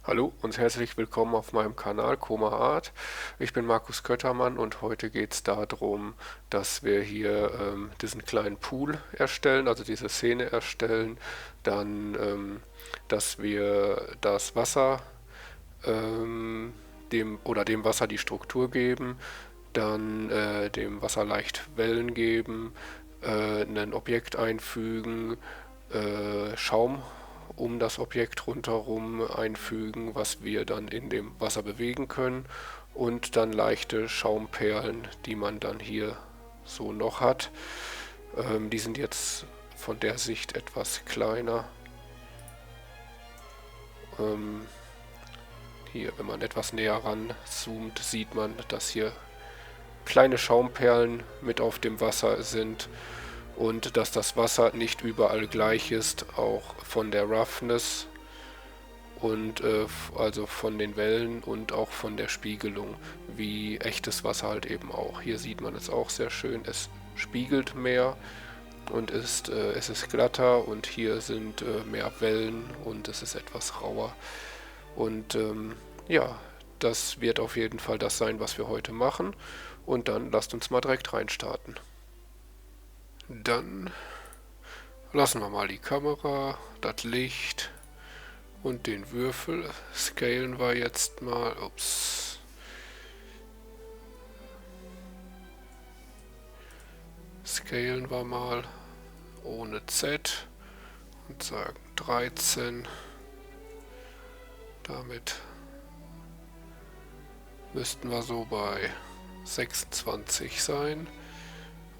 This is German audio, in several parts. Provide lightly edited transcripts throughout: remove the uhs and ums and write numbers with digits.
Hallo und herzlich willkommen auf meinem Kanal Koma Art. Ich bin Markus Köttermann und heute geht es darum, dass wir hier diesen kleinen Pool erstellen, also diese Szene erstellen, dann, dass wir das Wasser dem Wasser die Struktur geben, dann dem Wasser leicht Wellen geben, ein Objekt einfügen, Schaum um das Objekt rundherum einfügen, was wir dann in dem Wasser bewegen können und dann leichte Schaumperlen, die man dann hier so noch hat. Die sind jetzt von der Sicht etwas kleiner. Hier, wenn man etwas näher ranzoomt, sieht man, dass hier kleine Schaumperlen mit auf dem Wasser sind und dass das Wasser nicht überall gleich ist, auch von der Roughness und also von den Wellen und auch von der Spiegelung, wie echtes Wasser halt eben auch. Hier sieht man es auch sehr schön, es spiegelt mehr und es ist glatter und hier sind mehr Wellen und es ist etwas rauer. Und ja, das wird auf jeden Fall das sein, was wir heute machen. Und dann lasst uns mal direkt reinstarten. Dann lassen wir mal die Kamera, das Licht und den Würfel. Scalen wir jetzt mal. Ups. Scalen wir mal ohne Z und sagen 13. Damit müssten wir so bei 26 sein.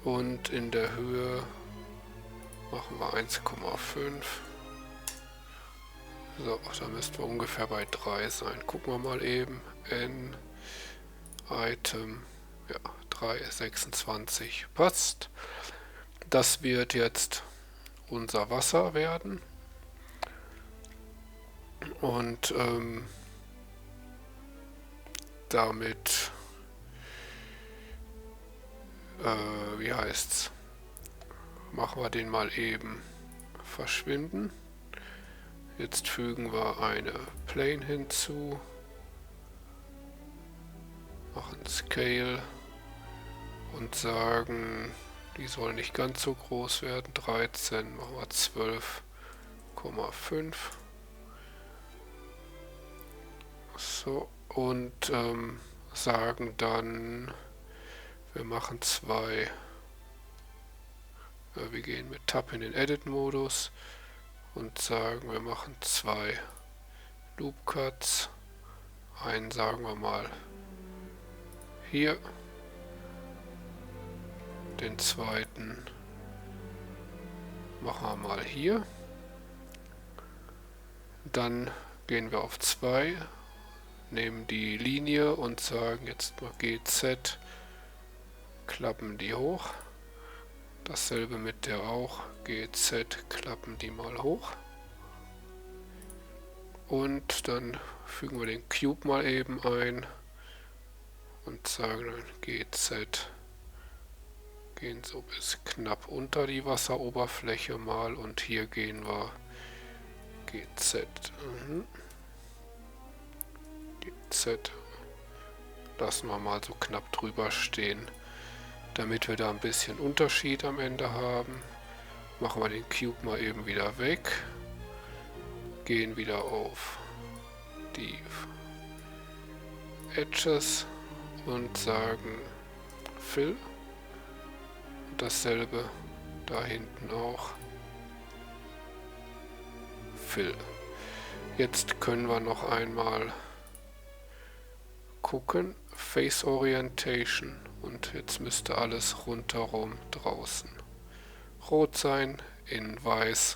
Und in der Höhe machen wir 1,5. So, da müssten wir ungefähr bei 3 sein. Gucken wir mal eben. N, Item, ja, 3, 26. Passt. Das wird jetzt unser Wasser werden. Und damit, wie heißt's, machen wir den mal eben verschwinden. Jetzt fügen wir eine Plane hinzu, machen Scale und sagen, die soll nicht ganz so groß werden. 13 machen wir 12,5. So, und sagen dann, wir machen wir gehen mit Tab in den Edit-Modus und sagen, wir machen 2 Loop Cuts. Einen sagen wir mal hier, den zweiten machen wir mal hier. Dann gehen wir auf 2, nehmen die Linie und sagen jetzt mal GZ, klappen die hoch. Dasselbe mit der auch, GZ, klappen die mal hoch. Und dann fügen wir den Cube mal eben ein und sagen dann GZ, gehen so bis knapp unter die Wasseroberfläche mal und hier gehen wir GZ. GZ lassen wir mal so knapp drüber stehen, damit wir da ein bisschen Unterschied am Ende haben. Machen wir den Cube mal eben wieder weg, gehen wieder auf die Edges und sagen Fill. Und dasselbe da hinten auch. Fill. Jetzt können wir noch einmal gucken. Face Orientation. Und jetzt müsste alles rundherum draußen rot sein, in weiß.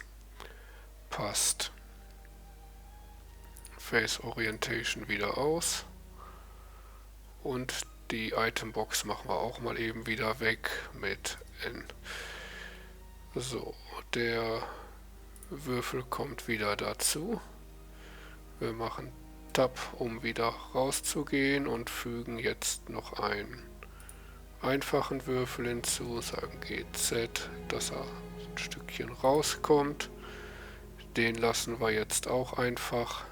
Passt. Face Orientation wieder aus. Und die Itembox machen wir auch mal eben wieder weg mit N. So, der Würfel kommt wieder dazu. Wir machen Tab, um wieder rauszugehen und fügen jetzt noch einen einfachen Würfel hinzu, sagen GZ, dass er ein Stückchen rauskommt. Den lassen wir jetzt auch einfach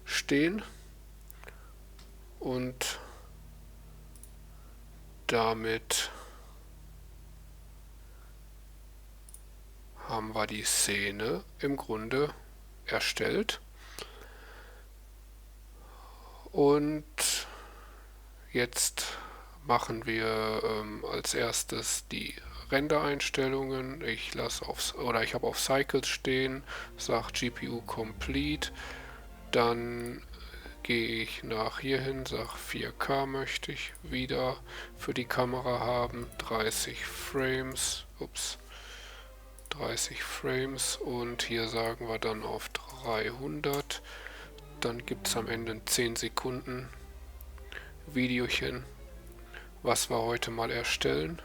stehen. Und damit haben wir die Szene im Grunde erstellt. Und jetzt machen wir als erstes die Render-Einstellungen. Ich habe auf Cycles stehen, sage GPU Complete, dann gehe ich nach hier hin, sage 4K möchte ich wieder für die Kamera haben, 30 Frames, 30 Frames, und hier sagen wir dann auf 300. Dann gibt es am Ende ein 10 Sekunden Videochen, was wir heute mal erstellen.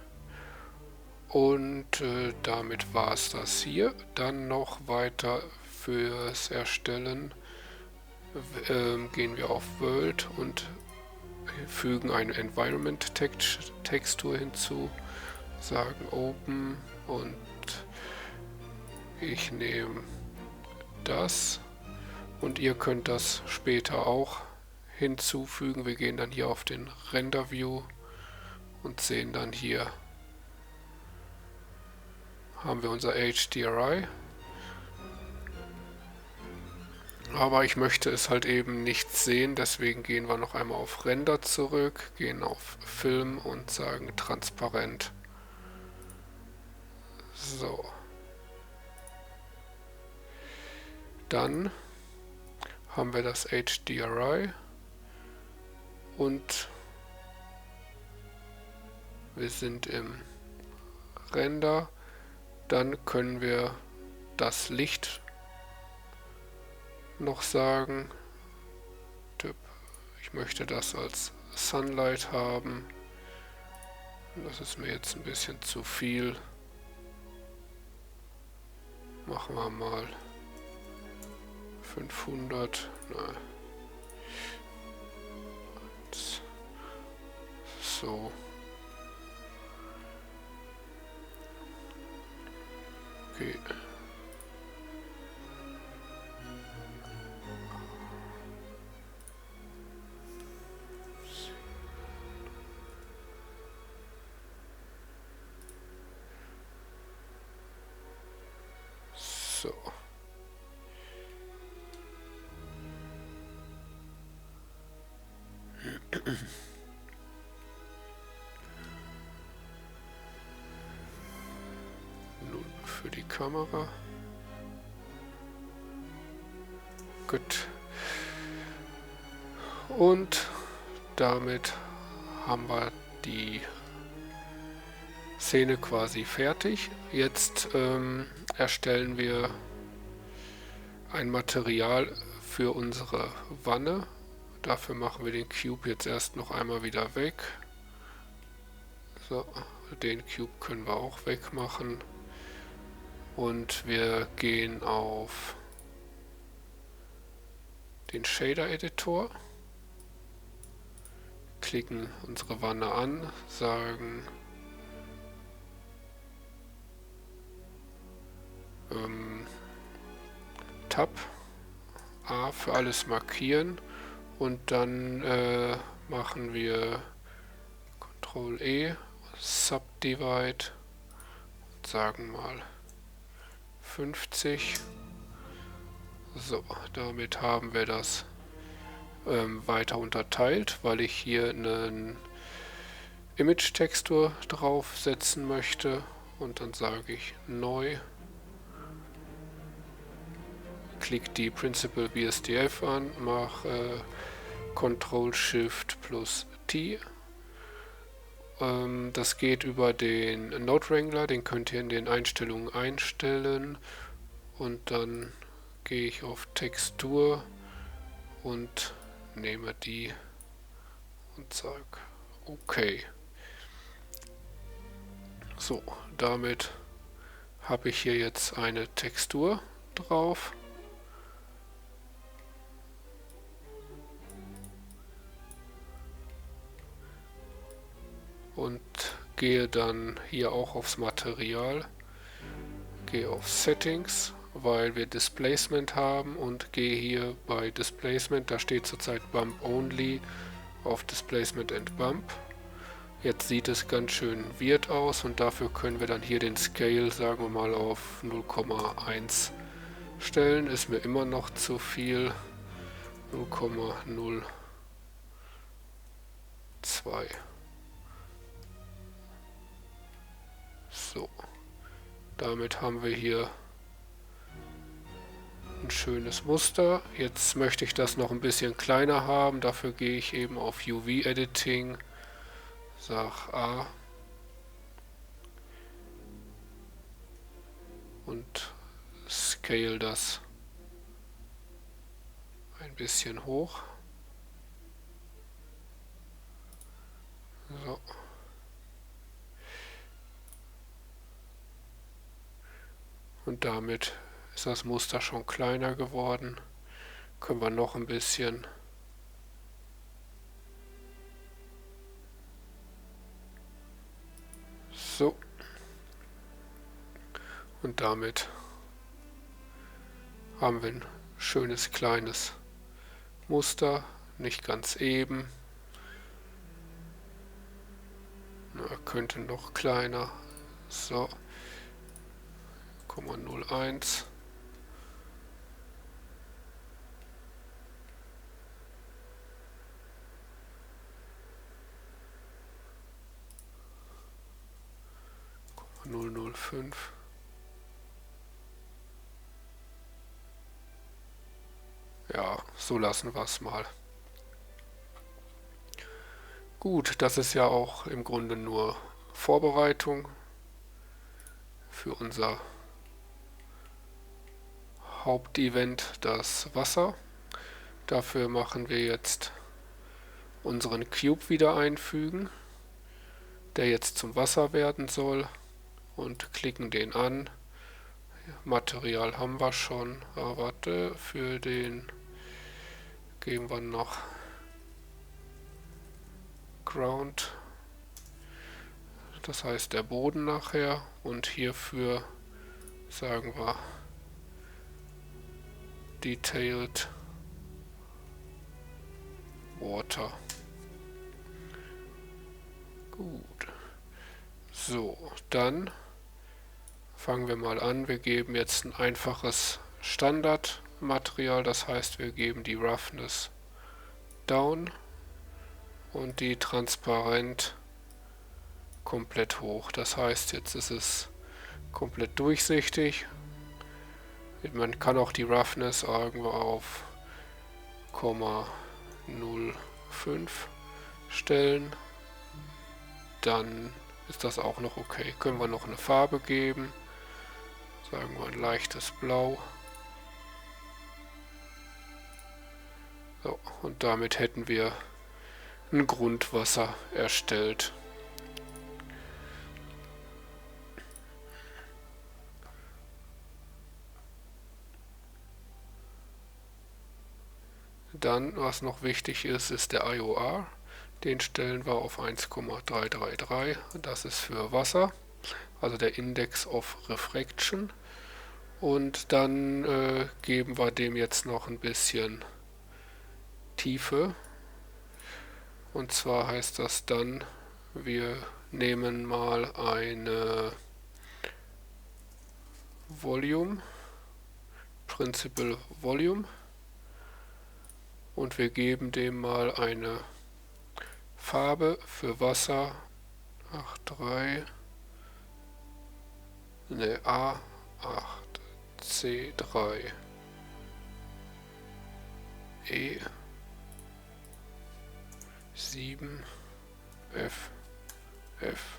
Und damit war es das hier. Dann noch weiter fürs Erstellen gehen wir auf World und fügen eine Environment Textur hinzu, sagen Open, und ich nehme das, und ihr könnt das später auch hinzufügen. Wir gehen dann hier auf den Render View und sehen dann hier haben wir unser HDRI. Aber ich möchte es halt eben nicht sehen, deswegen gehen wir noch einmal auf Render zurück, gehen auf Film und sagen transparent. So. Dann haben wir das HDRI und wir sind im Render. Dann können wir das Licht noch sagen. Ich möchte das als Sunlight haben. Das ist mir jetzt ein bisschen zu viel. Machen wir mal 500. Nein. So. Okay. So. Nun für die Kamera. Gut. Und damit haben wir die Szene quasi fertig. Jetzt erstellen wir ein Material für unsere Wanne. Dafür machen wir den Cube jetzt erst noch einmal wieder weg. So, den Cube können wir auch wegmachen. Und wir gehen auf den Shader Editor, klicken unsere Wanne an, sagen Tab A für alles markieren, und dann machen wir Ctrl E, Subdivide, und sagen mal 50. So, damit haben wir das weiter unterteilt, weil ich hier einen Image-Textur draufsetzen möchte, und dann sage ich neu, klick die Principal BSDF an, mache Ctrl-Shift+T. Das geht über den Node Wrangler, den könnt ihr in den Einstellungen einstellen, und dann gehe ich auf Textur und nehme die und sage OK. So, damit habe ich hier jetzt eine Textur drauf. Und gehe dann hier auch aufs Material, gehe auf Settings, weil wir Displacement haben, und gehe hier bei Displacement, da steht zurzeit Bump Only, auf Displacement and Bump. Jetzt sieht es ganz schön weird aus und dafür können wir dann hier den Scale, sagen wir mal, auf 0,1 stellen. Ist mir immer noch zu viel. 0,02. So, damit haben wir hier ein schönes Muster. Jetzt möchte ich das noch ein bisschen kleiner haben. Dafür gehe ich eben auf UV Editing, sag A und scale das ein bisschen hoch. So. Und damit ist das Muster schon kleiner geworden. Können wir noch ein bisschen so. Und damit haben wir ein schönes kleines Muster, nicht ganz eben. Könnte noch kleiner. So. 0,01. .005. Ja, so lassen wir es mal. Gut, das ist ja auch im Grunde nur Vorbereitung für unser Hauptevent, das Wasser. Dafür machen wir jetzt unseren Cube wieder einfügen, der jetzt zum Wasser werden soll, und klicken den an. Material haben wir schon. Aber warte, für den geben wir noch Ground, das heißt der Boden nachher, und hierfür sagen wir Detailed Water. Gut. So, dann fangen wir mal an. Wir geben jetzt ein einfaches Standardmaterial, das heißt, wir geben die Roughness down und die Transparent komplett hoch. Das heißt, jetzt ist es komplett durchsichtig. Man kann auch die Roughness irgendwo auf 0,05 stellen. Dann ist das auch noch okay. Können wir noch eine Farbe geben. Sagen wir ein leichtes Blau. So, und damit hätten wir ein Grundwasser erstellt. Dann, was noch wichtig ist, ist der IOR. Den stellen wir auf 1,333. Das ist für Wasser, also der Index of Refraction. Und dann geben wir dem jetzt noch ein bisschen Tiefe. Und zwar heißt das dann, wir nehmen mal eine Volume, Principal Volume, und wir geben dem mal eine Farbe für Wasser A8, C3, E7, F.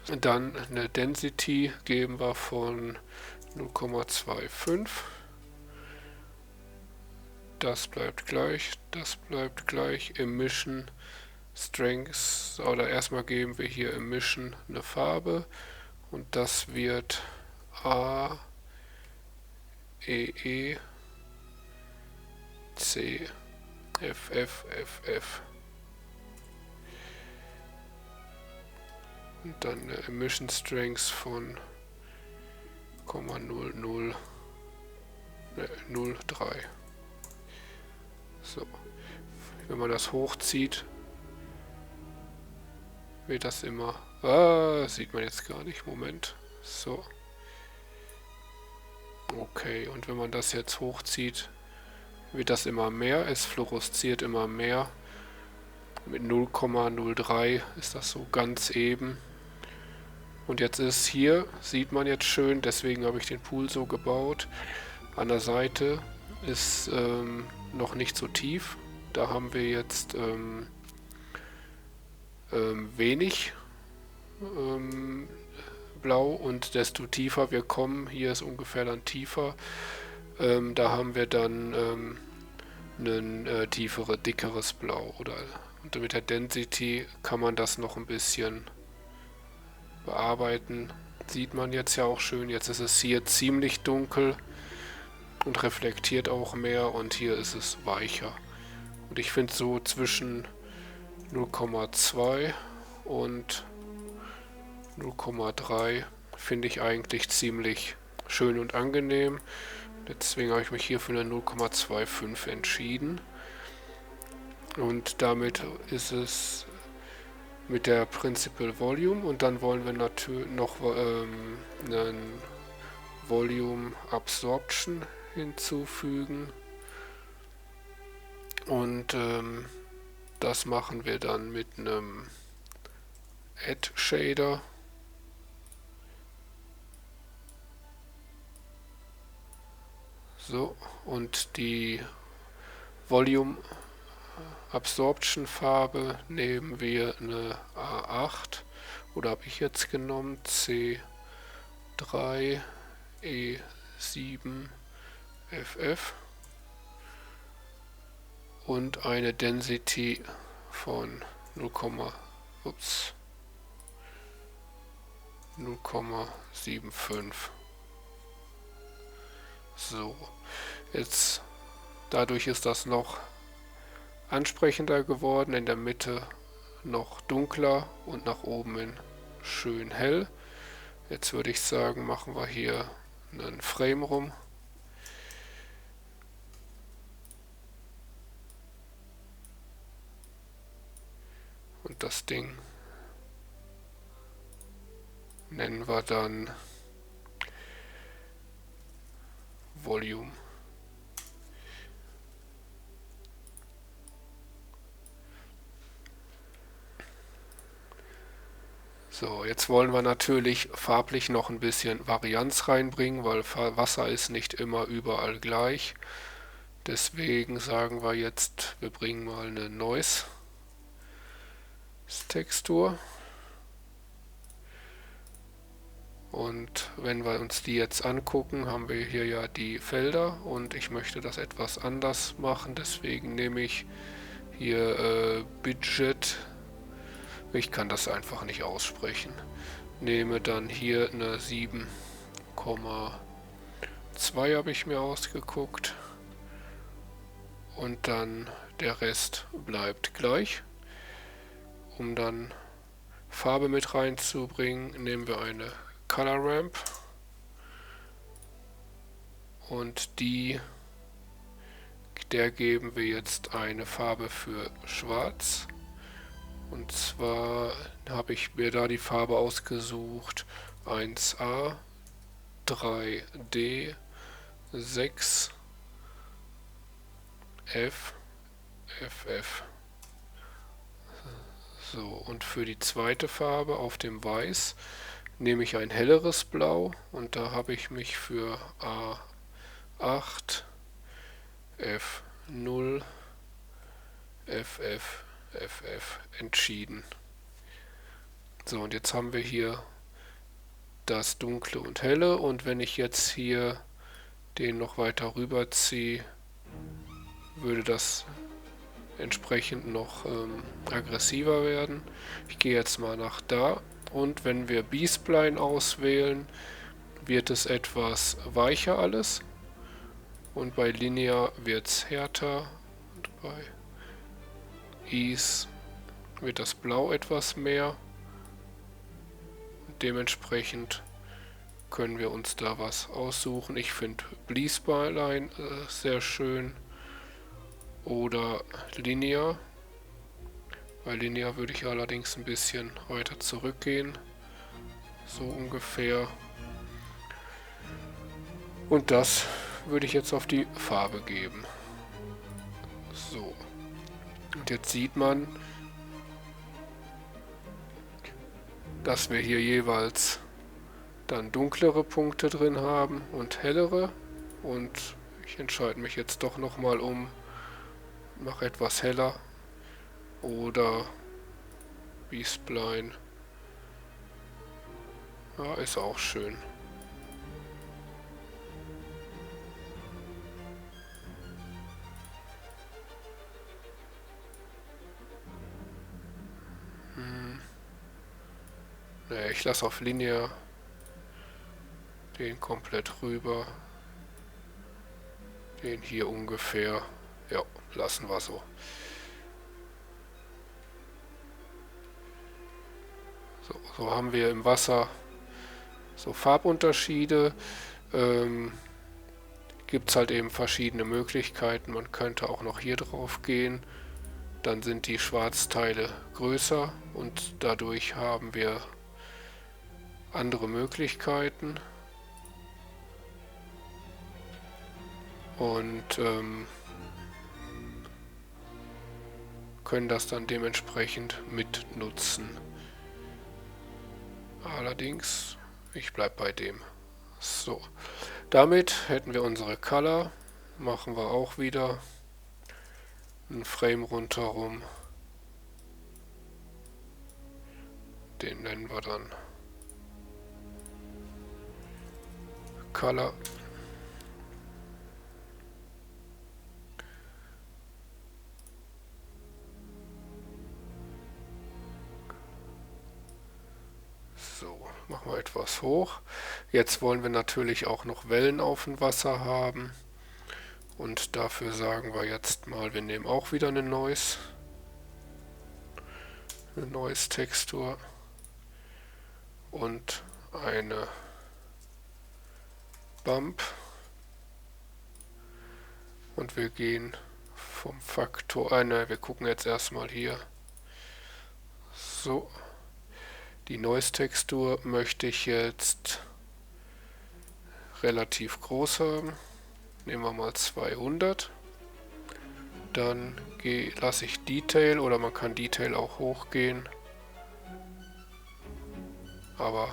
Und dann eine Density geben wir von 0,25. Das bleibt gleich, das bleibt gleich. Emission Strengths, oder erstmal geben wir hier Emission eine Farbe, und das wird A, E, C, F. Und dann eine Emission Strengths von 0,00 Ne, 0,3. So. Wenn man das hochzieht, wird das immer... Ah, sieht man jetzt gar nicht. Moment. So. Okay, und wenn man das jetzt hochzieht, wird das immer mehr. Es fluoresziert immer mehr. Mit 0,03 ist das so ganz eben. Und jetzt ist hier, sieht man jetzt schön, deswegen habe ich den Pool so gebaut. An der Seite ist noch nicht so tief. Da haben wir jetzt wenig Blau, und desto tiefer wir kommen, hier ist ungefähr dann tiefer, da haben wir dann ein dickeres Blau. Und mit der Density kann man das noch ein bisschen bearbeiten. Sieht man jetzt ja auch schön. Jetzt ist es hier ziemlich dunkel und reflektiert auch mehr, und hier ist es weicher. Und ich finde so zwischen 0,2 und 0,3 finde ich eigentlich ziemlich schön und angenehm. Deswegen habe ich mich hier für eine 0,25 entschieden. Und damit ist es mit der Principal Volume, und dann wollen wir natürlich noch einen Volume Absorption hinzufügen. Und das machen wir dann mit einem Add Shader. So, und die Volume Absorption Farbe nehmen wir eine A8, oder habe ich jetzt genommen C3 E7 FF, und eine Density von 0,75. So, jetzt dadurch ist das noch ansprechender geworden, in der Mitte noch dunkler und nach oben hin schön hell. Jetzt würde ich sagen, machen wir hier einen Frame rum. Und das Ding nennen wir dann Volume. So, jetzt wollen wir natürlich farblich noch ein bisschen Varianz reinbringen, weil Wasser ist nicht immer überall gleich. Deswegen sagen wir jetzt, wir bringen mal eine Noise-Textur. Und wenn wir uns die jetzt angucken, haben wir hier ja die Felder, und ich möchte das etwas anders machen. Deswegen nehme ich hier Budget. Ich kann das einfach nicht aussprechen. Nehme dann hier eine 7,2 habe ich mir ausgeguckt. Und dann der Rest bleibt gleich. Um dann Farbe mit reinzubringen, nehmen wir eine Color Ramp. Und der geben wir jetzt eine Farbe für Schwarz. Und zwar habe ich mir da die Farbe ausgesucht 1A, 3D, 6, F, FF. So, und für die zweite Farbe auf dem Weiß nehme ich ein helleres Blau, und da habe ich mich für A8, F0, FF, FF entschieden. So, und jetzt haben wir hier das Dunkle und Helle, und wenn ich jetzt hier den noch weiter rüber ziehe, würde das entsprechend noch aggressiver werden. Ich gehe jetzt mal nach da, und wenn wir B-Spline auswählen, wird es etwas weicher alles, und bei Linear wird es härter, und bei Ease wird das Blau etwas mehr. Dementsprechend können wir uns da was aussuchen. Ich finde B-Spline sehr schön oder Linear. Bei Linear würde ich allerdings ein bisschen weiter zurückgehen, so ungefähr. Und das würde ich jetzt auf die Farbe geben. So. Und jetzt sieht man, dass wir hier jeweils dann dunklere Punkte drin haben und hellere. Und ich entscheide mich jetzt doch nochmal um, mache etwas heller oder B-Spline. Ja, ist auch schön. Ne, ich lasse auf Linear den komplett rüber. Den hier ungefähr. Ja, lassen wir so. So haben wir im Wasser so Farbunterschiede. Gibt es halt eben verschiedene Möglichkeiten. Man könnte auch noch hier drauf gehen. Dann sind die Schwarzteile größer und dadurch haben wir andere Möglichkeiten. Und können das dann dementsprechend mitnutzen. Allerdings, ich bleibe bei dem. So, damit hätten wir unsere Color. Machen wir auch wieder einen Frame rundherum. Den nennen wir dann Color. So, machen wir etwas hoch. Jetzt wollen wir natürlich auch noch Wellen auf dem Wasser haben. Und dafür sagen wir jetzt mal, wir nehmen auch wieder eine Noise-Textur und eine Bump. Und wir gehen vom Faktor, wir gucken jetzt erstmal hier. So, die Noise-Textur möchte ich jetzt relativ groß haben. Nehmen wir mal 200. Dann lasse ich Detail, oder man kann Detail auch hochgehen. Aber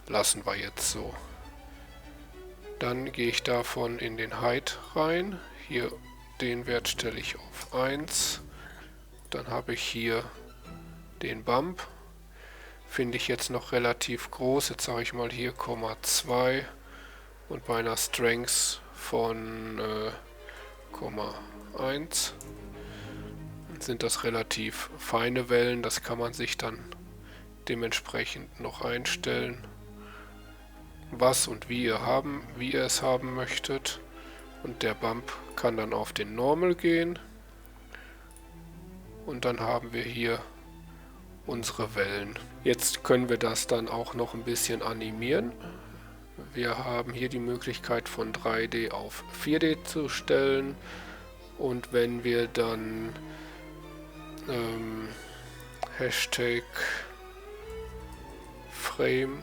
lassen wir jetzt so. Dann gehe ich davon in den Height rein. Hier den Wert stelle ich auf 1. Dann habe ich hier den Bump. Finde ich jetzt noch relativ groß. Jetzt sage ich mal hier 0,2. Und bei einer Strength von 0,1 sind das relativ feine Wellen. Das kann man sich dann dementsprechend noch einstellen, was und wie ihr es haben möchtet. Und der Bump kann dann auf den Normal gehen. Und dann haben wir hier unsere Wellen. Jetzt können wir das dann auch noch ein bisschen animieren. Wir haben hier die Möglichkeit von 3D auf 4D zu stellen. Und wenn wir dann Hashtag Frame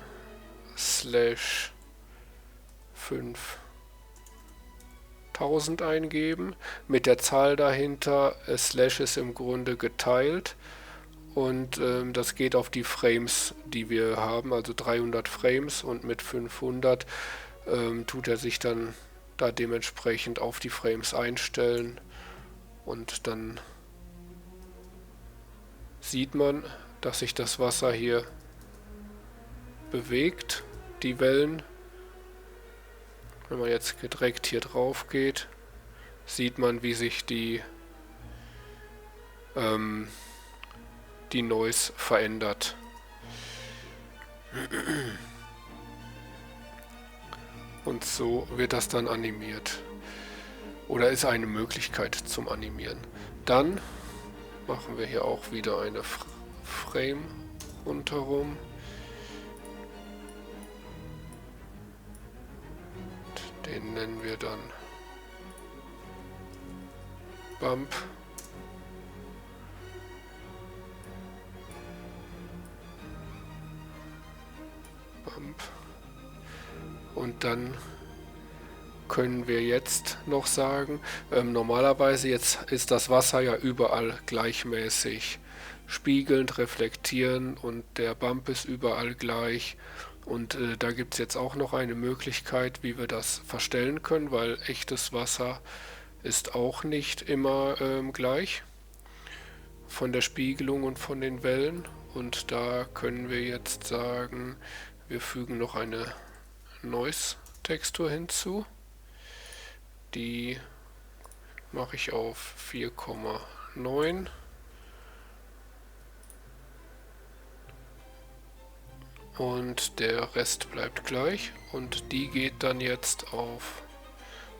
/5000 eingeben, mit der Zahl dahinter, Slash ist im Grunde geteilt. Und das geht auf die Frames, die wir haben, also 300 Frames, und mit 500 tut er sich dann da dementsprechend auf die Frames einstellen. Und dann sieht man, dass sich das Wasser hier bewegt, die Wellen. Wenn man jetzt direkt hier drauf geht, sieht man, wie sich die Noise verändert. Und so wird das dann animiert. Oder ist eine Möglichkeit zum Animieren. Dann machen wir hier auch wieder eine Frame rundherum. Den nennen wir dann Bump. Bump. Und dann können wir jetzt noch sagen, normalerweise jetzt ist das Wasser ja überall gleichmäßig spiegelnd, reflektierend und der Bump ist überall gleich. Und da gibt es jetzt auch noch eine Möglichkeit, wie wir das verstellen können, weil echtes Wasser ist auch nicht immer gleich von der Spiegelung und von den Wellen. Und da können wir jetzt sagen, wir fügen noch eine Noise-Textur hinzu. Die mache ich auf 4,9. Und der Rest bleibt gleich. Und die geht dann jetzt auf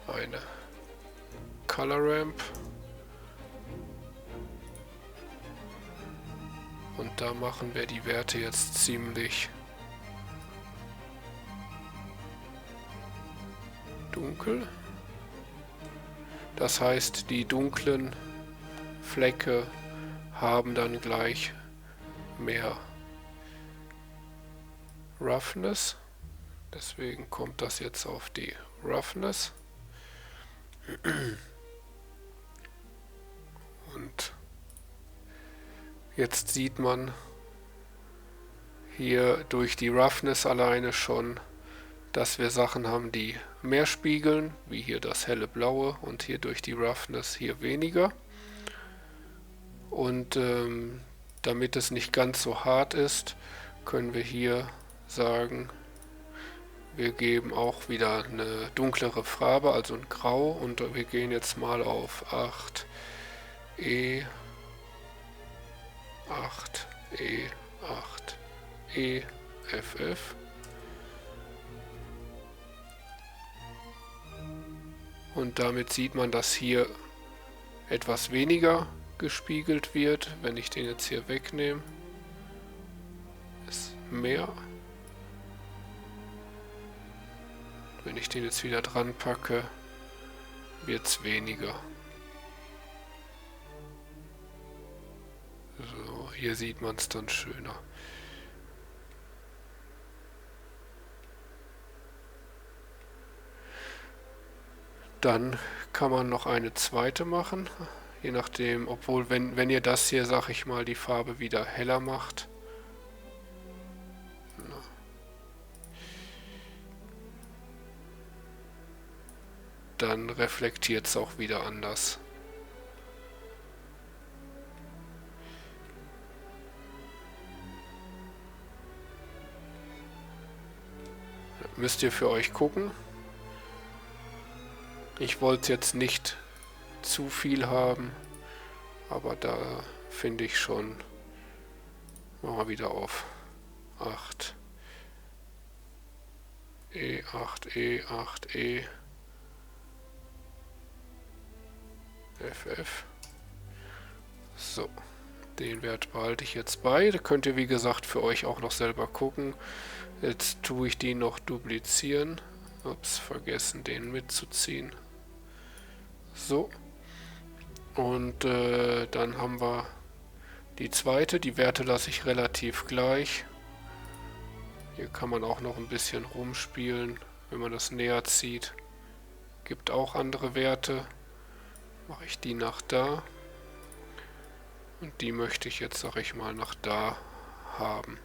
eine Color Ramp. Und da machen wir die Werte jetzt ziemlich dunkel. Das heißt, die dunklen Flecke haben dann gleich mehr Roughness. Deswegen kommt das jetzt auf die Roughness. Und jetzt sieht man hier durch die Roughness alleine schon, dass wir Sachen haben, die mehr spiegeln, wie hier das helle Blaue und hier durch die Roughness hier weniger. Und damit es nicht ganz so hart ist, können wir hier sagen, wir geben auch wieder eine dunklere Farbe, also ein Grau, und wir gehen jetzt mal auf 8E, 8E, 8E, FF. Und damit sieht man, dass hier etwas weniger gespiegelt wird. Wenn ich den jetzt hier wegnehme, ist mehr. Wenn ich den jetzt wieder dran packe, wird es weniger. So, hier sieht man es dann schöner. Dann kann man noch eine zweite machen, je nachdem, obwohl wenn ihr das hier, sag ich mal, die Farbe wieder heller macht, dann reflektiert es auch wieder anders. Müsst ihr für euch gucken. Ich wollte jetzt nicht zu viel haben, aber da finde ich schon, machen wir wieder auf 8 E, 8E, 8E, FF. So, den Wert behalte ich jetzt bei. Da könnt ihr, wie gesagt, für euch auch noch selber gucken. Jetzt tue ich die noch duplizieren. Ups, vergessen, den mitzuziehen. So. Und dann haben wir die zweite. Die Werte lasse ich relativ gleich. Hier kann man auch noch ein bisschen rumspielen, wenn man das näher zieht. Gibt auch andere Werte. Mache ich die nach da. Und die möchte ich jetzt, sag ich mal, nach da haben.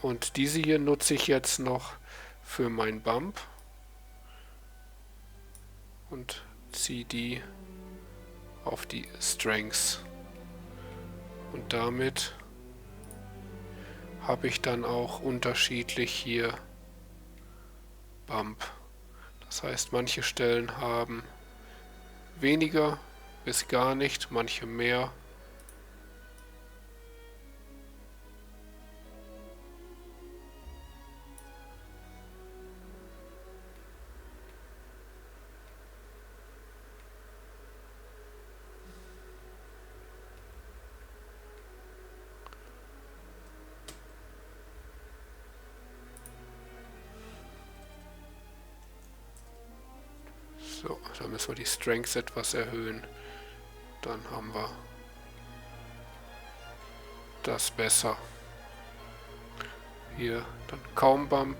Und diese hier nutze ich jetzt noch für mein Bump und ziehe die auf die Strengths. Und damit habe ich dann auch unterschiedlich hier Bump. Das heißt, manche Stellen haben weniger bis gar nicht, manche mehr. So, da müssen wir die Strength etwas erhöhen. Dann haben wir das besser. Hier dann kaum Bump.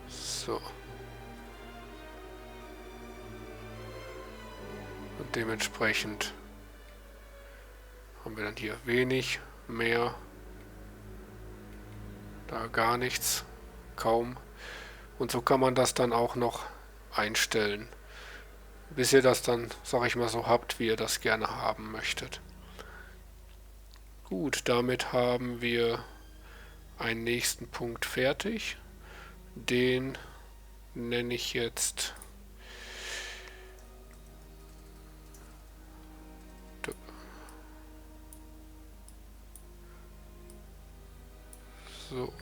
So. Und dementsprechend haben wir dann hier wenig, mehr, da gar nichts, kaum. Und so kann man das dann auch noch einstellen, bis ihr das dann, sag ich mal, so habt, wie ihr das gerne haben möchtet. Gut, damit haben wir einen nächsten Punkt fertig. Den nenne ich jetzt so.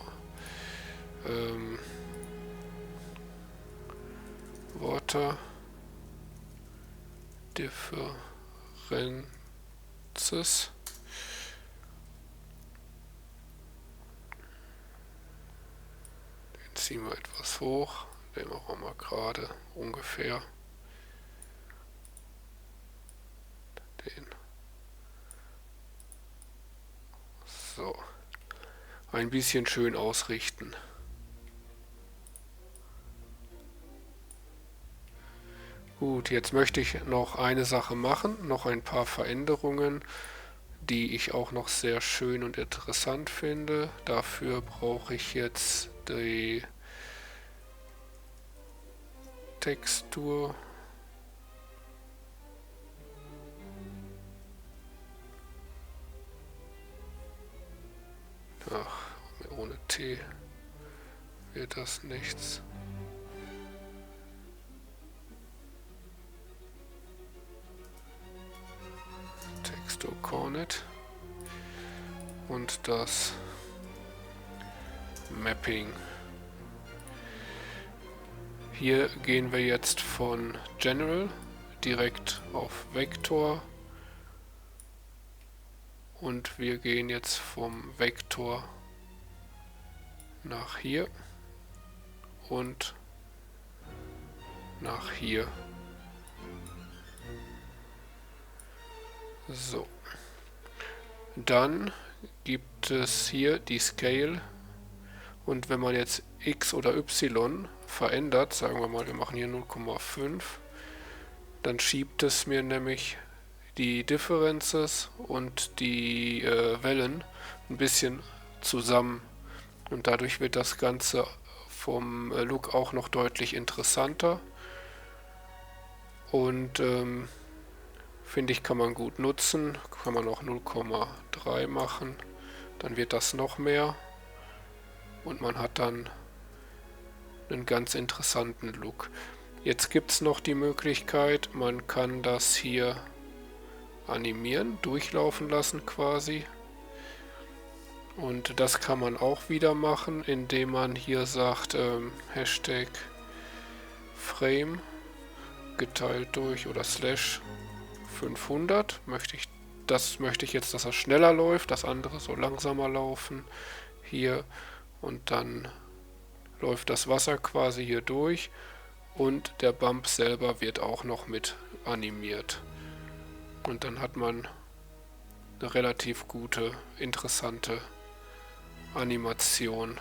Water Differences. Den ziehen wir etwas hoch. Den machen wir mal gerade ungefähr. Den. So. Ein bisschen schön ausrichten. Gut, jetzt möchte ich noch eine Sache machen, noch ein paar Veränderungen, die ich auch noch sehr schön und interessant finde. Dafür brauche ich jetzt die Textur. Ach, ohne T wird das nichts. Textur Cornet und das Mapping. Hier gehen wir jetzt von General direkt auf Vektor und wir gehen jetzt vom Vektor nach hier und nach hier. So. Dann gibt es hier die Scale und wenn man jetzt X oder Y verändert, sagen wir mal, wir machen hier 0,5, dann schiebt es mir nämlich die Differences und die Wellen ein bisschen zusammen und dadurch wird das Ganze vom Look auch noch deutlich interessanter und finde ich, kann man gut nutzen, kann man auch 0,3 machen, dann wird das noch mehr und man hat dann einen ganz interessanten Look. Jetzt gibt es noch die Möglichkeit, man kann das hier animieren, durchlaufen lassen quasi. Und das kann man auch wieder machen, indem man hier sagt, Hashtag Frame geteilt durch oder Slash 500. Das möchte ich jetzt, dass er schneller läuft, das andere soll langsamer laufen. Hier und dann läuft das Wasser quasi hier durch und der Bump selber wird auch noch mit animiert. Und dann hat man eine relativ gute, interessante Animation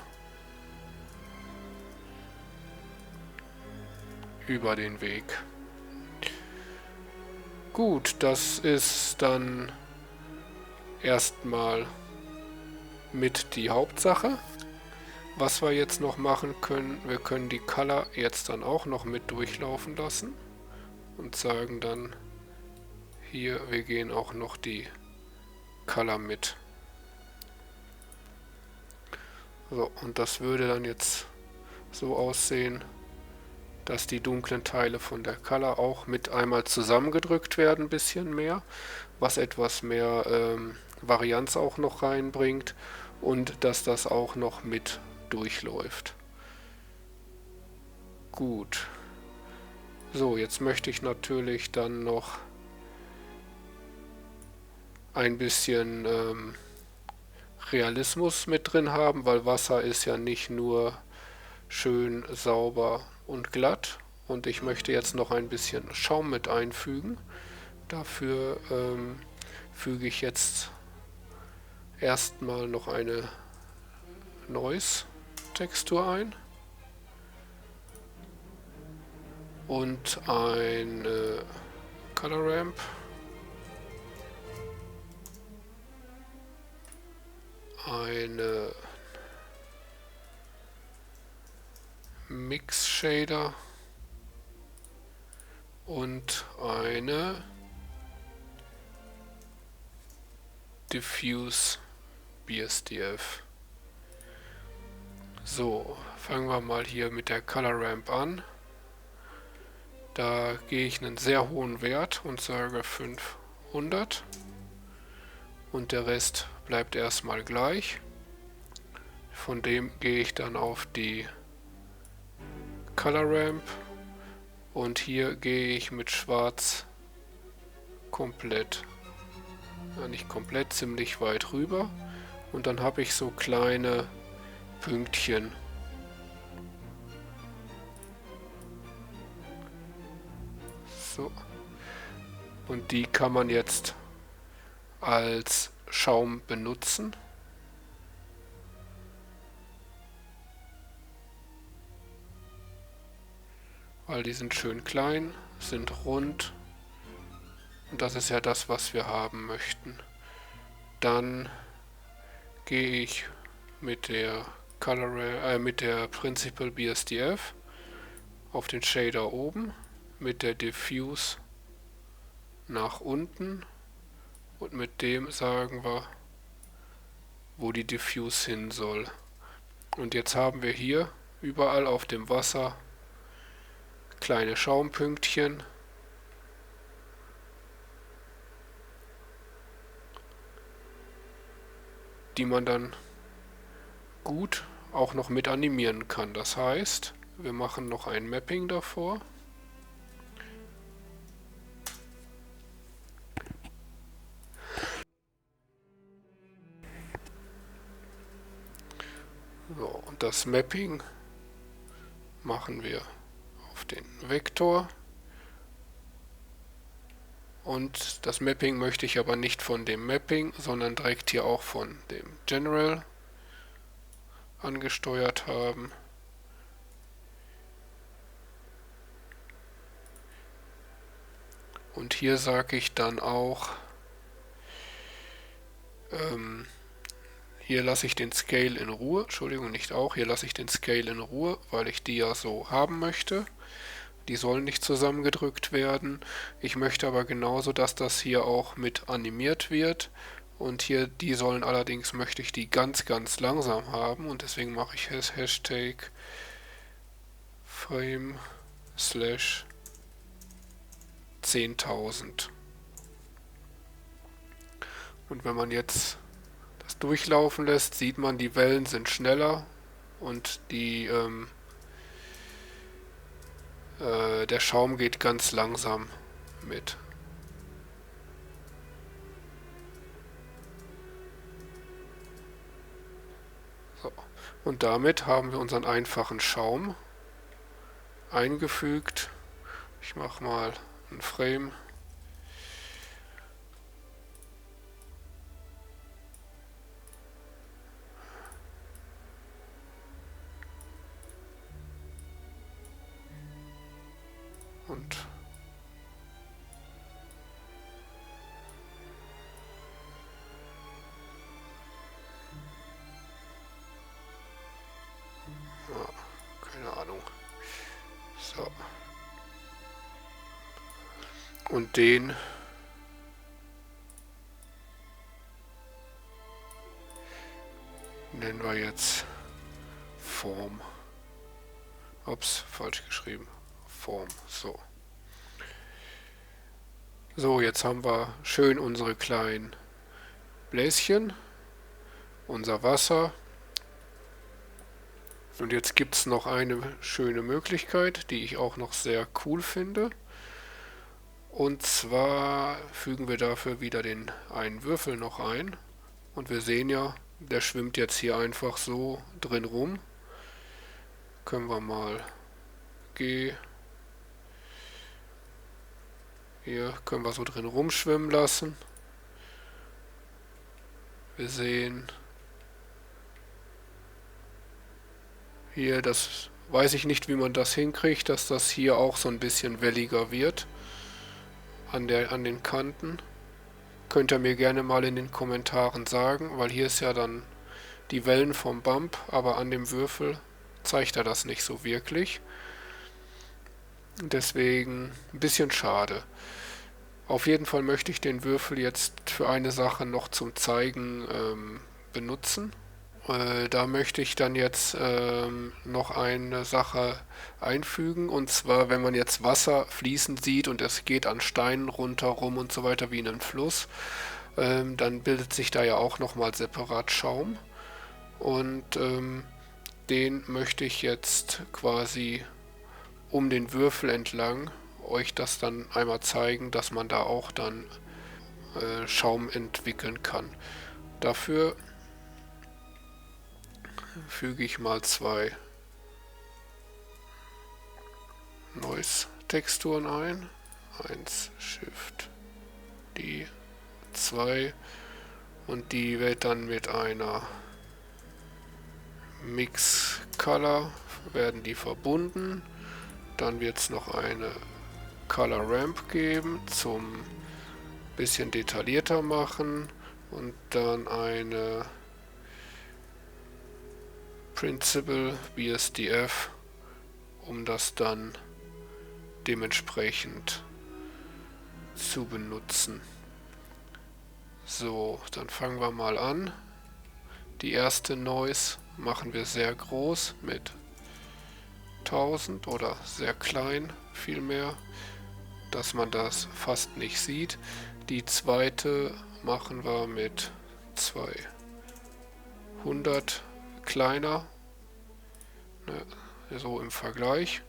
über den Weg. Gut, das ist dann erstmal mit die Hauptsache. Was wir jetzt noch machen können, wir können die Color jetzt dann auch noch mit durchlaufen lassen und sagen dann hier, wir gehen auch noch die Color mit. So, und das würde dann jetzt so aussehen, dass die dunklen Teile von der Color auch mit einmal zusammengedrückt werden, ein bisschen mehr, was etwas mehr Varianz auch noch reinbringt und dass das auch noch mit durchläuft. Gut. So, jetzt möchte ich natürlich dann noch ein bisschen Realismus mit drin haben, weil Wasser ist ja nicht nur schön sauber und glatt. Und ich möchte jetzt noch ein bisschen Schaum mit einfügen. Dafür füge ich jetzt erstmal noch eine Noise-Textur ein und eine Color Ramp, eine Mix Shader und eine Diffuse BSDF. So, fangen wir mal hier mit der Color Ramp an. Da gehe ich einen sehr hohen Wert und sage 500 und der Rest bleibt erstmal gleich. Von dem gehe ich dann auf die Color Ramp und hier gehe ich mit Schwarz komplett, nicht komplett, ziemlich weit rüber und dann habe ich so kleine Pünktchen. So. Und die kann man jetzt als Schaum benutzen. Weil die sind schön klein, sind rund und das ist ja das, was wir haben möchten. Dann gehe ich mit der Principal BSDF auf den Shader oben, mit der Diffuse nach unten und mit dem sagen wir, wo die Diffuse hin soll. Und jetzt haben wir hier überall auf dem Wasser kleine Schaumpünktchen. Die man dann gut auch noch mit animieren kann. Das heißt, wir machen noch ein Mapping davor. So, und das Mapping machen wir auf den Vektor. Und das Mapping möchte ich aber nicht von dem Mapping, sondern direkt hier auch von dem General angesteuert haben. Und hier sage ich dann auch, hier lasse ich den Scale in Ruhe, Entschuldigung, nicht auch, hier lasse ich den Scale in Ruhe, weil ich die ja so haben möchte. Die sollen nicht zusammengedrückt werden. Ich möchte aber genauso, dass das hier auch mit animiert wird. Und hier, die sollen allerdings, möchte ich die ganz, ganz langsam haben. Und deswegen mache ich Hashtag Frame slash 10.000. Und wenn man jetzt das durchlaufen lässt, sieht man, die Wellen sind schneller und die der Schaum geht ganz langsam mit. So. Und damit haben wir unseren einfachen Schaum eingefügt. Ich mache mal ein Frame. Und ja, keine Ahnung. So. Und den nennen wir jetzt Form. Ups, falsch geschrieben. Form. So. So, jetzt haben wir schön unsere kleinen Bläschen, unser Wasser. Und jetzt gibt es noch eine schöne Möglichkeit, die ich auch noch sehr cool finde. Und zwar fügen wir dafür wieder den einen Würfel noch ein. Und wir sehen ja, der schwimmt jetzt hier einfach so drin rum. Können wir mal hier können wir so drin rumschwimmen lassen. Wir sehen hier, das weiß ich nicht, wie man das hinkriegt, dass das hier auch so ein bisschen welliger wird an den Kanten. Könnt ihr mir gerne mal in den Kommentaren sagen, weil hier ist ja dann die Wellen vom Bump, aber an dem Würfel zeigt er das nicht so wirklich. Deswegen ein bisschen schade. Auf jeden Fall möchte ich den Würfel jetzt für eine Sache noch zum Zeigen benutzen. Da möchte ich dann jetzt noch eine Sache einfügen, und zwar, wenn man jetzt Wasser fließen sieht und es geht an Steinen runter rum und so weiter wie in einem Fluss, dann bildet sich da ja auch nochmal separat Schaum, und den möchte ich jetzt quasi um den Würfel entlang euch das dann einmal zeigen, dass man da auch dann Schaum entwickeln kann. Dafür füge ich mal zwei Noise-Texturen ein. 1 Shift die 2, und die wird dann mit einer Mix Color werden die verbunden. Dann wird es noch eine Color Ramp geben zum bisschen detaillierter machen, und dann eine Principal BSDF, um das dann dementsprechend zu benutzen. So, dann fangen wir mal an. Die erste Noise machen wir sehr groß mit 1000 oder sehr klein vielmehr, dass man das fast nicht sieht. Die zweite machen wir mit 200 kleiner, ne, so im Vergleich.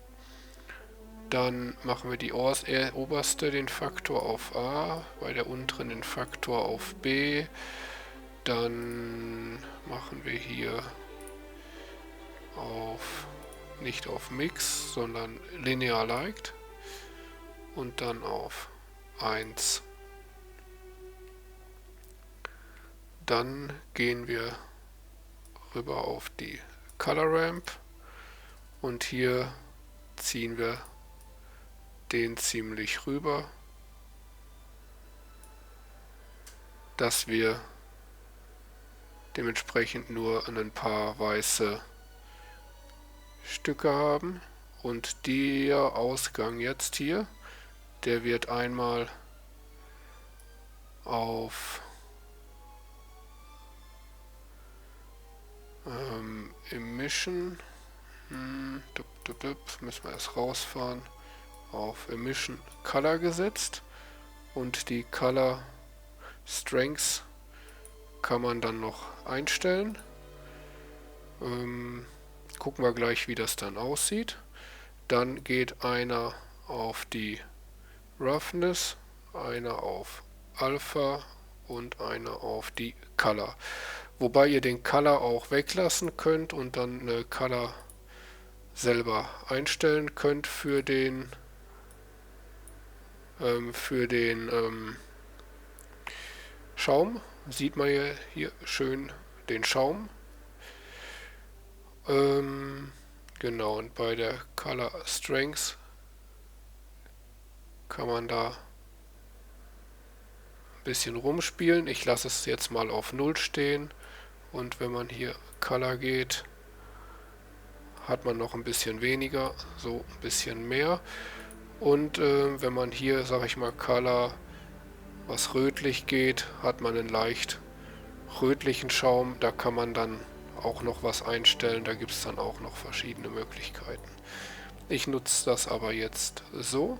Dann machen wir die oberste den Faktor auf A, bei der unteren den Faktor auf B. Dann machen wir hier nicht auf Mix, sondern linear liked, und dann auf 1. Dann gehen wir rüber auf die Color Ramp, und hier ziehen wir den ziemlich rüber, dass wir dementsprechend nur ein paar weiße Stücke haben. Und der Ausgang jetzt hier, der wird einmal auf Emission, müssen wir erst rausfahren, auf Emission Color gesetzt, und die Color Strengths kann man dann noch einstellen. Gucken wir gleich, wie das dann aussieht. Dann geht einer auf die Roughness, einer auf Alpha und einer auf die Color. Wobei ihr den Color auch weglassen könnt und dann eine Color selber einstellen könnt für den Schaum. Sieht man hier schön den Schaum. Genau, und bei der Color Strength kann man da ein bisschen rumspielen. Ich lasse es jetzt mal auf 0 stehen, und wenn man hier Color geht, hat man noch ein bisschen weniger, so ein bisschen mehr. Und wenn man hier, sage ich mal, Color, was rötlich geht, hat man einen leicht rötlichen Schaum. Da kann man dann auch noch was einstellen. Da gibt es dann auch noch verschiedene Möglichkeiten. Ich nutze das aber jetzt so.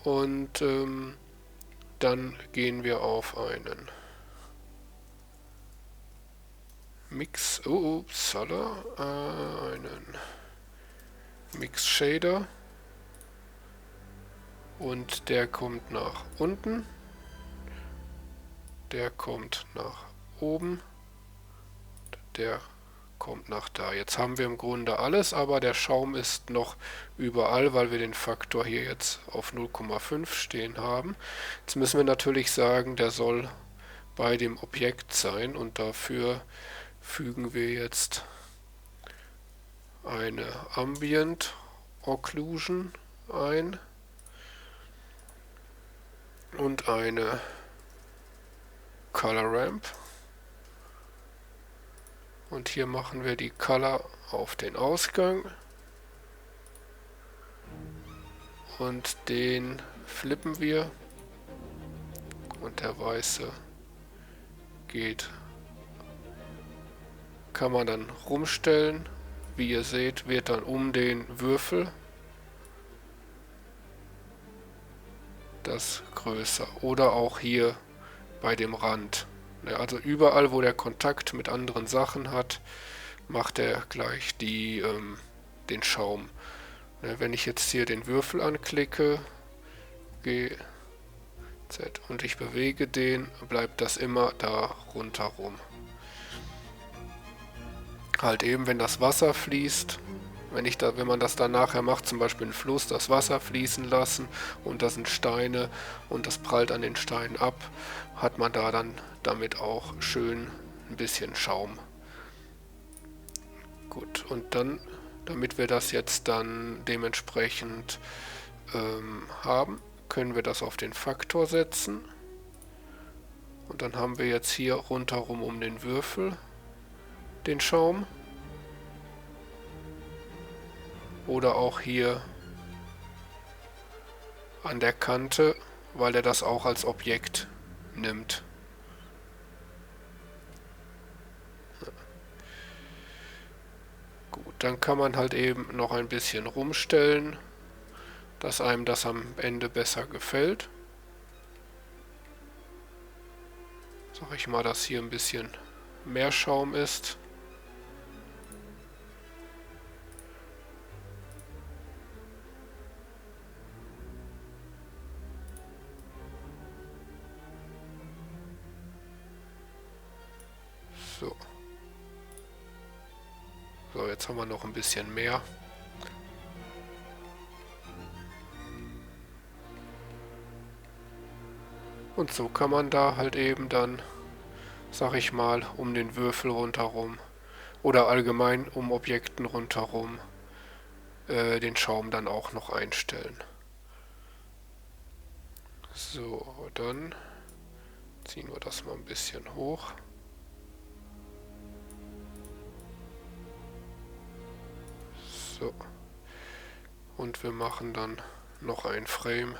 Und dann gehen wir auf einen Mix, einen Mix Shader, und der kommt nach unten, der kommt nach oben, der kommt nach da. Jetzt haben wir im Grunde alles, aber der Schaum ist noch überall, weil wir den Faktor hier jetzt auf 0,5 stehen haben. Jetzt müssen wir natürlich sagen, der soll bei dem Objekt sein und dafür fügen wir jetzt eine Ambient Occlusion ein und eine Color Ramp. Und hier machen wir die Color auf den Ausgang und den flippen wir und der weiße geht. Kann man dann rumstellen. Wie ihr seht, wird dann um den Würfel das größer. Oder auch hier bei dem Rand. Also überall, wo der Kontakt mit anderen Sachen hat, macht er gleich den Schaum. Wenn ich jetzt hier den Würfel anklicke, G, Z, und ich bewege den, bleibt das immer da rundherum. Halt eben, wenn das Wasser fließt, wenn man das dann nachher macht, zum Beispiel einen Fluss, das Wasser fließen lassen und das sind Steine und das prallt an den Steinen ab, hat man da dann damit auch schön ein bisschen Schaum. Gut, und dann, damit wir das jetzt dann dementsprechend haben, können wir das auf den Faktor setzen. Und dann haben wir jetzt hier rundherum um den Würfel den Schaum. Oder auch hier an der Kante, weil er das auch als Objekt nimmt. Gut, dann kann man halt eben noch ein bisschen rumstellen, dass einem das am Ende besser gefällt. Sag ich mal, dass hier ein bisschen mehr Schaum ist. So. So, jetzt haben wir noch ein bisschen mehr. Und so kann man da halt eben dann, sag ich mal, um den Würfel rundherum oder allgemein um Objekten rundherum den Schaum dann auch noch einstellen. So, dann ziehen wir das mal ein bisschen hoch. So. Und wir machen dann noch ein Frame.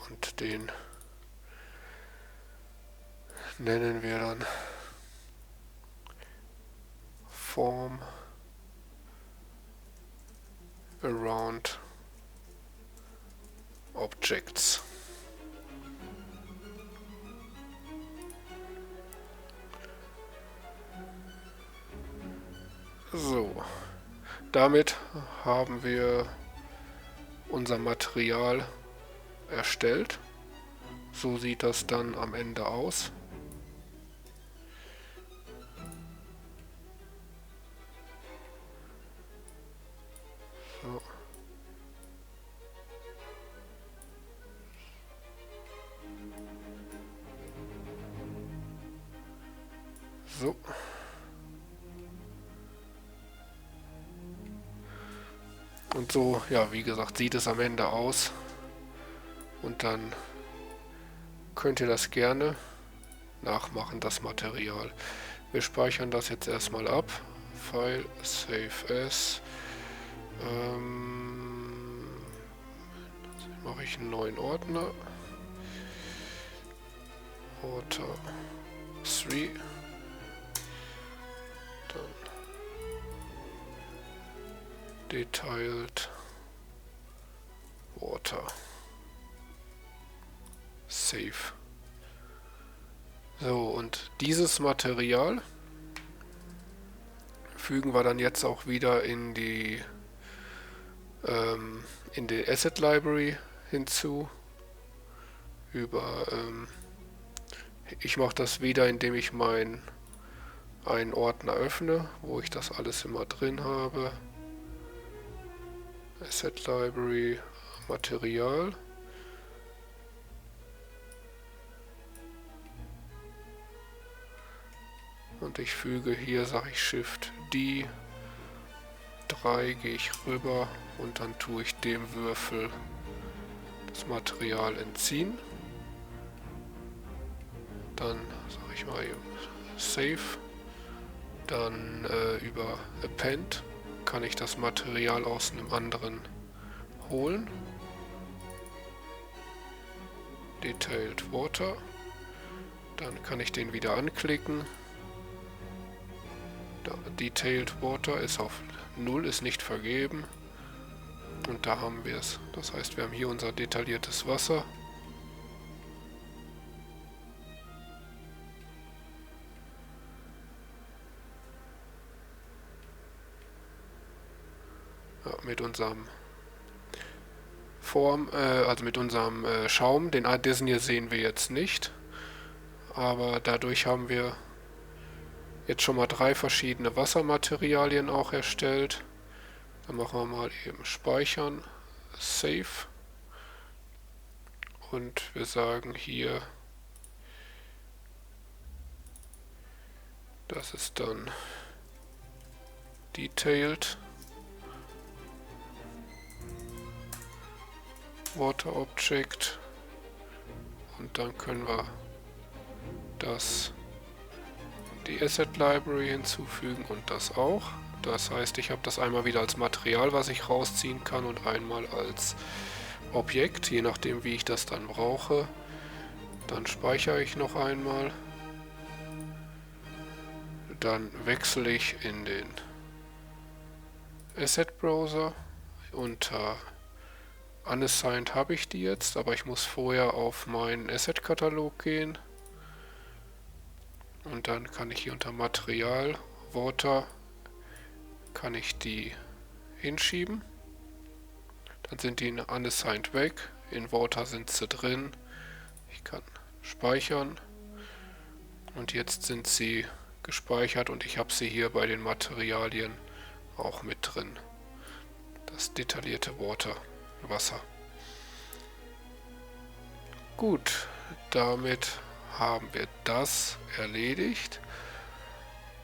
Und den nennen wir dann Form Around Objects. So, damit haben wir unser Material erstellt. So sieht das dann am Ende aus. So. So. Und so, ja, wie gesagt, sieht es am Ende aus. Und dann könnt ihr das gerne nachmachen, das Material. Wir speichern das jetzt erstmal ab. File, Save As. Mache ich einen neuen Ordner. Water 3. Dann Detailed Water. Save. So, und dieses Material fügen wir dann jetzt auch wieder in die Asset Library hinzu. Ich mache das wieder, indem ich einen Ordner öffne, wo ich das alles immer drin habe. Asset Library, Material. Und ich füge hier, sage ich Shift D, 3 gehe ich rüber und dann tue ich dem Würfel das Material entziehen. Dann sage ich mal eben Save. Dann über Append kann ich das Material aus einem anderen holen. Detailed Water. Dann kann ich den wieder anklicken. Detailed Water ist auf 0, ist nicht vergeben. Und da haben wir es. Das heißt, wir haben hier unser detailliertes Wasser. Ja, mit unserem Schaum. Diesen hier sehen wir jetzt nicht. Aber dadurch haben wir jetzt schon mal 3 verschiedene Wassermaterialien auch erstellt. Dann machen wir mal eben Speichern, Save. Und wir sagen hier, das ist dann Detailed Water Object. Und dann können wir die Asset Library hinzufügen und das auch. Das heißt, ich habe das einmal wieder als Material, was ich rausziehen kann, und einmal als Objekt, je nachdem wie ich das dann brauche. Dann speichere ich noch einmal. Dann wechsle ich in den Asset Browser. Unter Unassigned habe ich die jetzt, aber ich muss vorher auf meinen Asset-Katalog gehen. Und dann kann ich hier unter Material, Water, kann ich die hinschieben. Dann sind die in Unassigned weg. In Water sind sie drin. Ich kann speichern. Und jetzt sind sie gespeichert und ich habe sie hier bei den Materialien auch mit drin. Das detaillierte Wasser. Gut, damit haben wir das erledigt.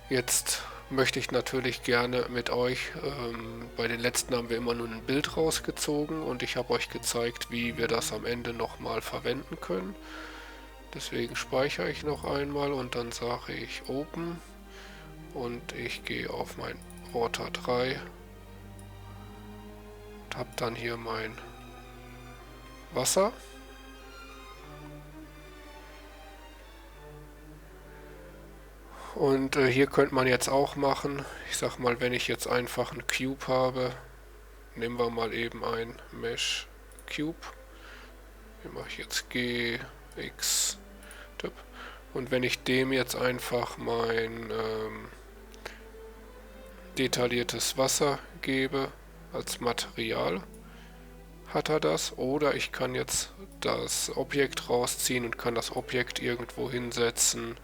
Jetzt möchte ich natürlich gerne mit euch, bei den letzten haben wir immer nur ein Bild rausgezogen und ich habe euch gezeigt, wie wir das am Ende nochmal verwenden können. Deswegen speichere ich noch einmal und dann sage ich Open und ich gehe auf mein Water 3 und habe dann hier mein Wasser. Und hier könnte man jetzt auch machen, ich sag mal, wenn ich jetzt einfach einen Cube habe, nehmen wir mal eben ein Mesh Cube. Hier mache ich jetzt G, X, Tipp. Und wenn ich dem jetzt einfach mein detailliertes Wasser gebe als Material, hat er das. Oder ich kann jetzt das Objekt rausziehen und kann das Objekt irgendwo hinsetzen,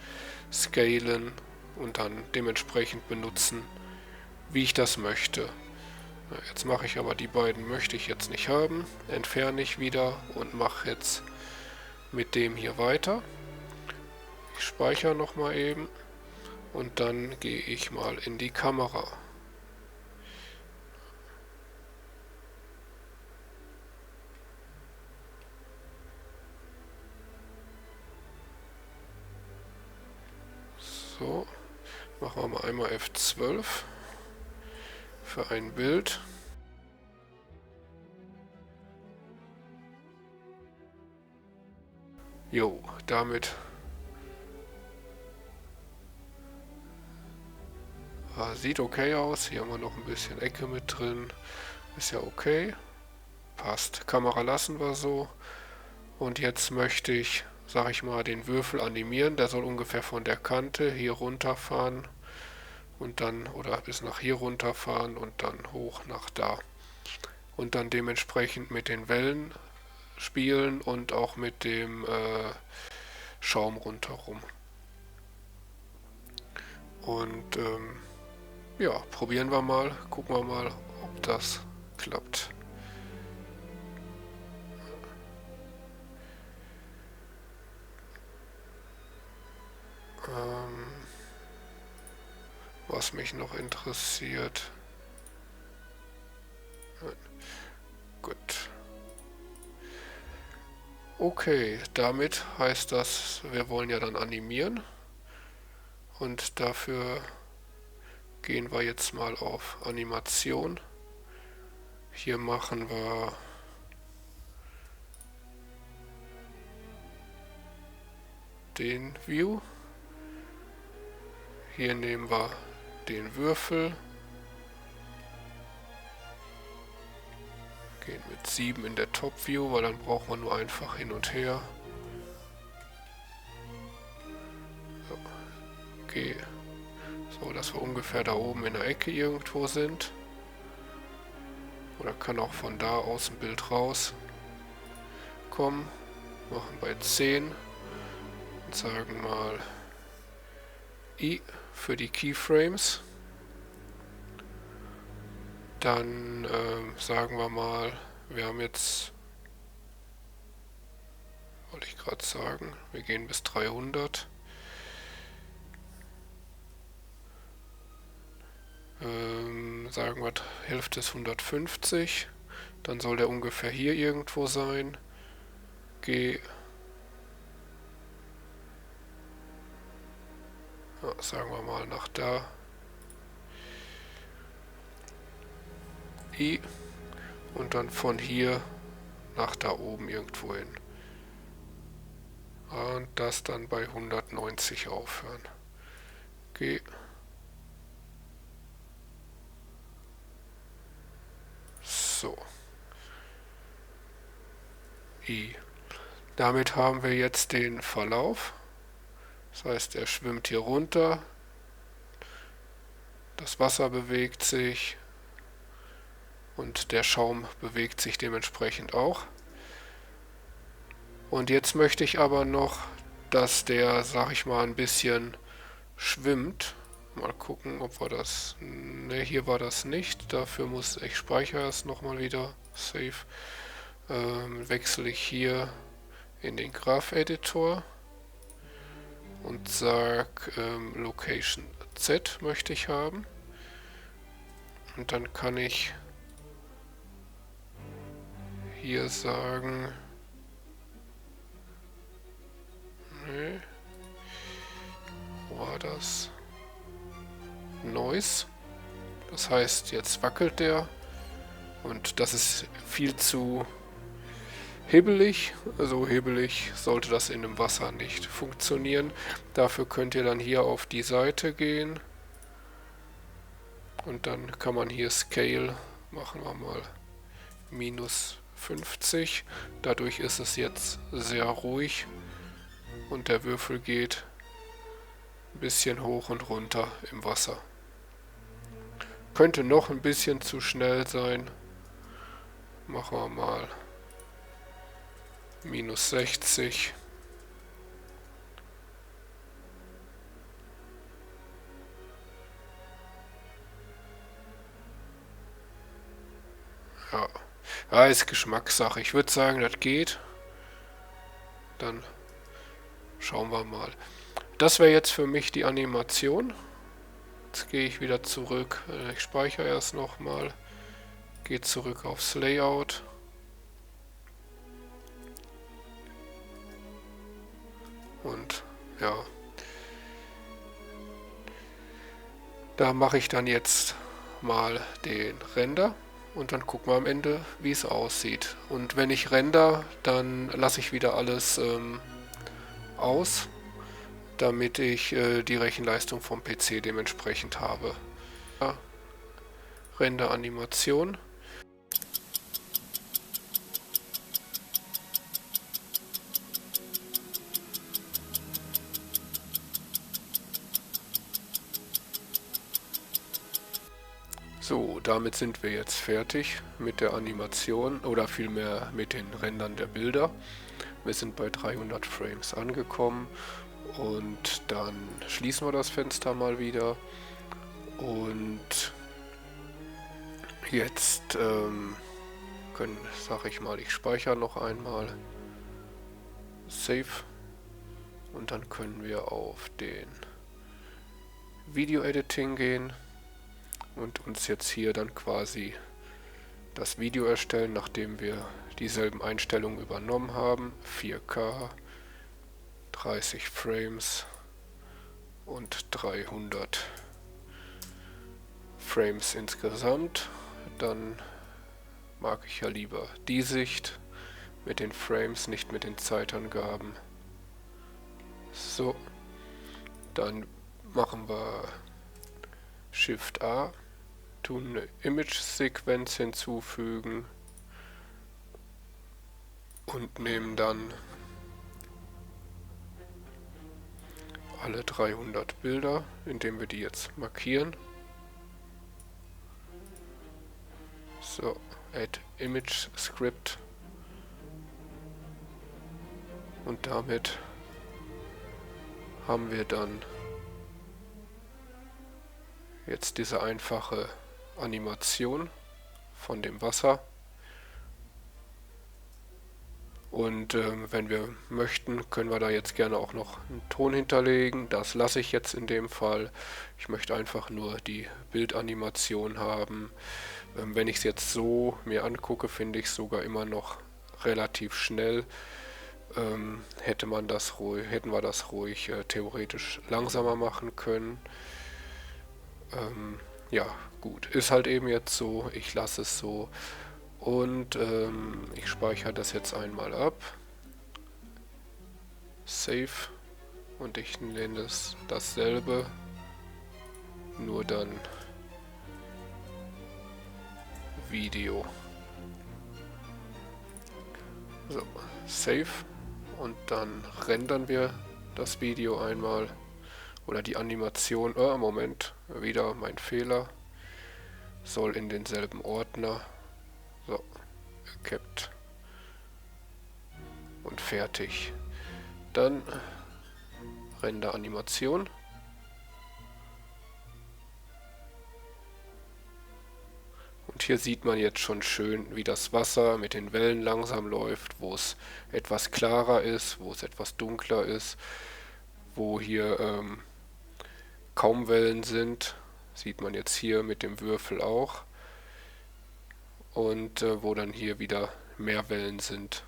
scalen und dann dementsprechend benutzen, wie ich das möchte. Jetzt mache ich aber die beiden möchte ich jetzt nicht haben, entferne ich wieder und mache jetzt mit dem hier weiter. Ich speichere nochmal eben und dann gehe ich mal in die Kamera. So, machen wir mal einmal F12 für ein Bild. Jo, damit Sieht okay aus. Hier haben wir noch ein bisschen Ecke mit drin. Ist ja okay. Passt. Kamera lassen wir so. Und jetzt möchte ich, sag ich mal, den Würfel animieren. Der soll ungefähr von der Kante hier runterfahren und dann, oder bis nach hier runterfahren und dann hoch nach da. Und dann dementsprechend mit den Wellen spielen und auch mit dem Schaum rundherum. Und ja, probieren wir mal, gucken wir mal, ob das klappt. Was mich noch interessiert. Gut. Okay, damit heißt das, wir wollen ja dann animieren. Und dafür gehen wir jetzt mal auf Animation. Hier machen wir den View. Hier nehmen wir den Würfel. Gehen mit 7 in der Top View, weil dann braucht man nur einfach hin und her. So, okay. So, dass wir ungefähr da oben in der Ecke irgendwo sind. Oder kann auch von da aus ein Bild rauskommen. Machen bei 10. Und sagen mal I für die Keyframes. Dann sagen wir mal, wir haben jetzt, wollte ich gerade sagen, wir gehen bis 300. Sagen wir, Hälfte ist 150. Dann soll der ungefähr hier irgendwo sein. G. Ja, sagen wir mal nach da. I. Und dann von hier nach da oben irgendwo hin. Und das dann bei 190 aufhören. G. So. I. Damit haben wir jetzt den Verlauf. Das heißt, er schwimmt hier runter. Das Wasser bewegt sich. Und der Schaum bewegt sich dementsprechend auch. Und jetzt möchte ich aber noch, dass der, sag ich mal, ein bisschen schwimmt. Mal gucken, ob wir das... Ne, hier war das nicht. Dafür muss ich speichere es nochmal wieder. Save. Wechsle ich hier in den Graph-Editor und sag Location Z möchte ich haben. Und dann kann ich hier sagen... Nee. Wo war das? Noise. Das heißt, jetzt wackelt der und das ist viel zu hibbelig. So hibbelig sollte das in dem Wasser nicht funktionieren. Dafür könnt ihr dann hier auf die Seite gehen und dann kann man hier Scale, machen wir mal minus 50. Dadurch ist es jetzt sehr ruhig und der Würfel geht ein bisschen hoch und runter im Wasser. Könnte noch ein bisschen zu schnell sein. Machen wir mal minus 60. Ja, ist Geschmackssache. Ich würde sagen, das geht. Dann schauen wir mal. Das wäre jetzt für mich die Animation. Jetzt gehe ich wieder zurück. Ich speichere erst nochmal. Gehe zurück aufs Layout. Und ja. Da mache ich dann jetzt mal den Render. Und dann gucken wir am Ende, wie es aussieht. Und wenn ich render, dann lasse ich wieder alles aus, damit ich die Rechenleistung vom PC dementsprechend habe. Render-Animation. So, damit sind wir jetzt fertig mit der Animation oder vielmehr mit den Rendern der Bilder. Wir sind bei 300 Frames angekommen und dann schließen wir das Fenster mal wieder und jetzt sage ich mal, ich speichere noch einmal, Save, und dann können wir auf den Video Editing gehen und uns jetzt hier dann quasi das Video erstellen, nachdem wir dieselben Einstellungen übernommen haben. 4K, 30 Frames und 300 Frames insgesamt. Dann mag ich ja lieber die Sicht mit den Frames, nicht mit den Zeitangaben. So, dann machen wir Shift A, tun eine Image-Sequenz hinzufügen und nehmen dann alle 300 Bilder, indem wir die jetzt markieren. So, Add Image Script. Und damit haben wir dann jetzt diese einfache Animation von dem Wasser. Und wenn wir möchten, können wir da jetzt gerne auch noch einen Ton hinterlegen. Das lasse ich jetzt in dem Fall. Ich möchte einfach nur die Bildanimation haben. Wenn ich es jetzt so mir angucke, finde ich es sogar immer noch relativ schnell. Hätten wir das ruhig theoretisch langsamer machen können. Ja, gut, ist halt eben jetzt so, ich lasse es so und ich speichere das jetzt einmal ab, Save, und ich nenne es dasselbe, nur dann Video. So, Save, und dann rendern wir das Video einmal. Oder die Animation, Moment, wieder mein Fehler, soll in denselben Ordner, so, capped und fertig. Dann Render Animation. Und hier sieht man jetzt schon schön, wie das Wasser mit den Wellen langsam läuft, wo es etwas klarer ist, wo es etwas dunkler ist, wo hier kaum Wellen sind, sieht man jetzt hier mit dem Würfel auch, und wo dann hier wieder mehr Wellen sind.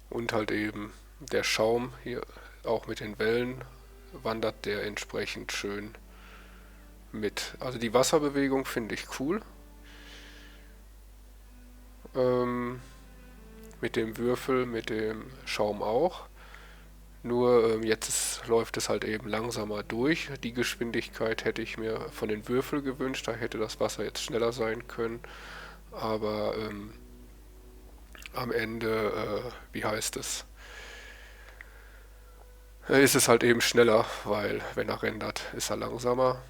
Und halt eben der Schaum hier auch mit den Wellen wandert der entsprechend schön mit. Also die Wasserbewegung finde ich cool. Mit dem Würfel, mit dem Schaum auch. Nur jetzt läuft es halt eben langsamer durch. Die Geschwindigkeit hätte ich mir von den Würfeln gewünscht, da hätte das Wasser jetzt schneller sein können. Aber am Ende, wie heißt es, ist es halt eben schneller, weil wenn er rendert, ist er langsamer.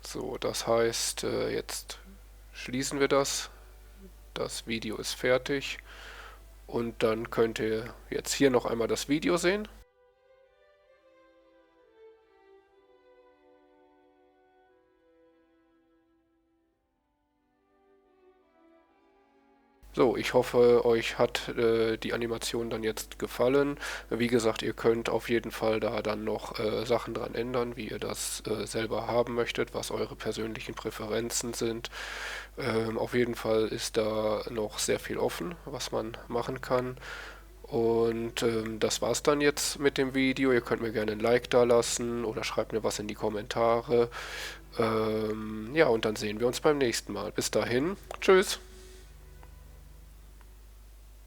So, das heißt, jetzt schließen wir das. Das Video ist fertig. Und dann könnt ihr jetzt hier noch einmal das Video sehen. So, ich hoffe, euch hat die Animation dann jetzt gefallen. Wie gesagt, ihr könnt auf jeden Fall da dann noch Sachen dran ändern, wie ihr das selber haben möchtet, was eure persönlichen Präferenzen sind. Auf jeden Fall ist da noch sehr viel offen, was man machen kann. Und das war's dann jetzt mit dem Video. Ihr könnt mir gerne ein Like da lassen oder schreibt mir was in die Kommentare. Ja, und dann sehen wir uns beim nächsten Mal. Bis dahin, tschüss!